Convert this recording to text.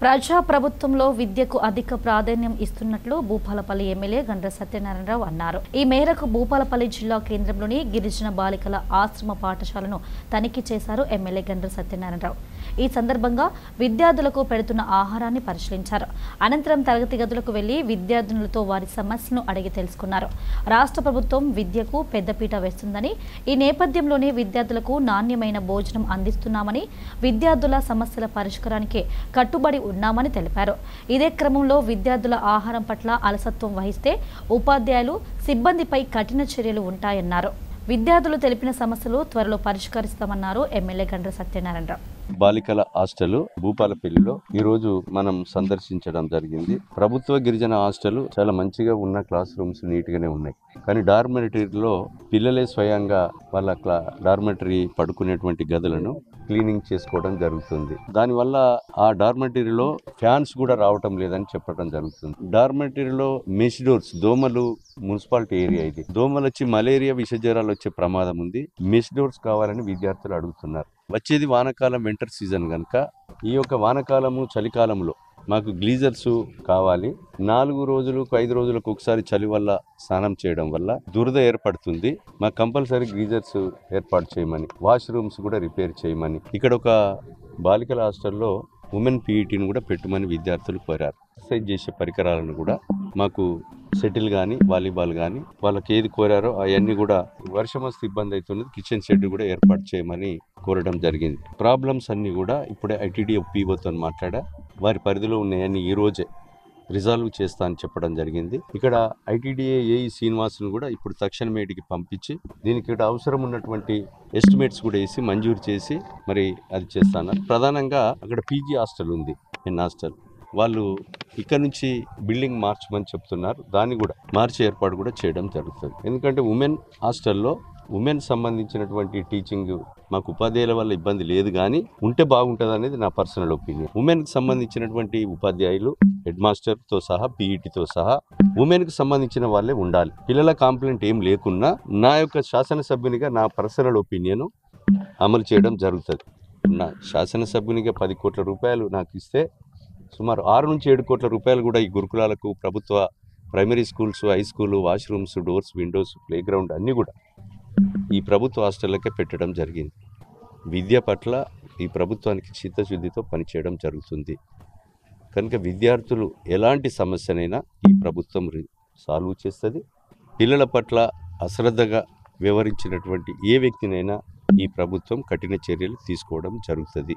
ప్రజా ప్రభుత్వంలో విద్యకు అధిక ప్రాధాన్యం ఇస్తున్నట్లు భూపాలపల్లి ఎమ్మెల్యే గండ్ర సత్యనారాయణరావు అన్నారు. ఈ మేరకు భూపాలపల్లి జిల్లా కేంద్రంలోని గిరిజన బాలికల ఆశ్రమ పాఠశాలను తనిఖీ చేశారు ఎమ్మెల్యే గండ్ర సత్యనారాయణరావు. ఈ సందర్భంగా విద్యార్థులకు పెడుతున్న ఆహారాన్ని పరిశీలించారు. అనంతరం తరగతి గదులకు వెళ్లి విద్యార్థినులతో వారి సమస్యలను అడిగి తెలుసుకున్నారు. రాష్ట్ర ప్రభుత్వం విద్యకు పెద్దపీట వేస్తుందని, ఈ నేపథ్యంలోనే విద్యార్థులకు నాణ్యమైన భోజనం అందిస్తున్నామని, విద్యార్థుల సమస్యల పరిష్కారానికి కట్టుబడి ఉన్నామని తెలిపారు. ఇదే క్రమంలో విద్యార్థుల ఆహారం పట్ల అలసత్వం వహిస్తే ఉపాధ్యాయులు, సిబ్బందిపై కఠిన చర్యలు ఉంటాయన్నారు. విద్యార్థులు తెలిపిన సమస్యలు త్వరలో పరిష్కరిస్తామన్నారు ఎమ్మెల్యే గండ్ర సత్యనారాయణరావు. బాలికల హాస్టల్ భూపాలపల్లిలో ఈ రోజు మనం సందర్శించడం జరిగింది. ప్రభుత్వ గిరిజన హాస్టల్ చాలా మంచిగా ఉన్న క్లాస్ రూమ్స్ నీట్ గానే ఉన్నాయి. కానీ డార్మెటరీలో పిల్లలే స్వయంగా వాళ్ళ డార్మెటరీ పడుకునేటువంటి గదులను క్లీనింగ్ చేసుకోవడం జరుగుతుంది. దానివల్ల ఆ డార్మెటరీలో ఫ్యాన్స్ కూడా రావటం లేదని చెప్పడం జరుగుతుంది. డార్మెటరీలో మెష్ డోర్స్, దోమలు, మున్సిపాలిటీ ఏరియా ఇది, దోమలు వచ్చి మలేరియా, విష జ్వరాలు వచ్చే ప్రమాదం ఉంది. మెష్ డోర్స్ కావాలని విద్యార్థులు అడుగుతున్నారు. వచ్చేది వానాకాలం, వింటర్ సీజన్ కనుక ఈ యొక్క వానాకాలము, చలికాలంలో మాకు గ్లీజర్స్ కావాలి. 4 రోజులకు 5 రోజులకు ఒకసారి చలి వల్ల స్నానం చేయడం వల్ల దురద ఏర్పడుతుంది. మాకు కంపల్సరీ గ్లీజర్స్ ఏర్పాటు చేయమని, వాష్రూమ్స్ కూడా రిపేర్ చేయమని, ఇక్కడ ఒక బాలికల హాస్టల్లో ఉమెన్ పీఈటీని కూడా పెట్టమని విద్యార్థులు కోరారు. ఎక్సర్సైజ్ చేసే పరికరాలను కూడా మాకు షటిల్ కానీ, వాలీబాల్ కానీ వాళ్ళకి ఏది కోరారో అవన్నీ కూడా, వర్షం వస్తే ఇబ్బంది అవుతున్నది, కిచెన్ షెడ్ కూడా ఏర్పాటు చేయమని కోరడం జరిగింది. ప్రాబ్లమ్స్ అన్ని కూడా ఇప్పుడే ఐటీడీ పీఓతో మాట్లాడా, వారి పరిధిలో ఉన్నాయని ఈ రోజే రిజాల్వ్ చేస్తా అని చెప్పడం జరిగింది. ఇక్కడ ఐటీడీఏ ఏఈ శ్రీనివాసును కూడా ఇప్పుడు తక్షణమేటికి పంపించి దీనికి ఇక్కడ అవసరం ఉన్నటువంటి ఎస్టిమేట్స్ కూడా వేసి మంజూరు చేసి మరి అది చేస్తాను. ప్రధానంగా అక్కడ పీజీ హాస్టల్ ఉంది, హాస్టల్ వాళ్ళు ఇక్కడ నుంచి బిల్డింగ్ మార్చమని చెప్తున్నారు. దాన్ని కూడా మార్చే ఏర్పాటు కూడా చేయడం జరుగుతుంది. ఎందుకంటే ఉమెన్ హాస్టల్లో ఉమెన్ సంబంధించినటువంటి టీచింగ్ మాకు ఉపాధ్యాయుల వల్ల ఇబ్బంది లేదు, కానీ ఉంటే బాగుంటుంది అనేది నా పర్సనల్ ఒపీనియన్. ఉమెన్కి సంబంధించినటువంటి ఉపాధ్యాయులు, హెడ్ మాస్టర్తో సహా, పీఈటీతో సహా ఉమెన్కి సంబంధించిన వాళ్ళే ఉండాలి. పిల్లల కాంప్లైంట్ ఏం లేకున్నా నా యొక్క శాసనసభ్యునిగా నా పర్సనల్ ఒపీనియన్ అమలు చేయడం జరుగుతుంది. నా శాసనసభ్యునిగా 10 కోట్ల రూపాయలు నాకు ఇస్తే సుమారు 6 నుంచి 7 కోట్ల రూపాయలు కూడా ఈ గురుకులాలకు, ప్రభుత్వ primary schools, high school, washrooms, doors, Windows, play ground అన్నీ కూడా ఈ ప్రభుత్వ హాస్టళ్ళకే పెట్టడం జరిగింది. విద్య పట్ల ఈ ప్రభుత్వానికి చిత్తశుద్ధితో పనిచేయడం జరుగుతుంది. కనుక విద్యార్థులు ఎలాంటి సమస్యనైనా ఈ ప్రభుత్వం సాల్వ్ చేస్తుంది. పిల్లల పట్ల అశ్రద్ధగా వ్యవహరించినటువంటి ఏ వ్యక్తినైనా ఈ ప్రభుత్వం కఠిన చర్యలు తీసుకోవడం జరుగుతుంది.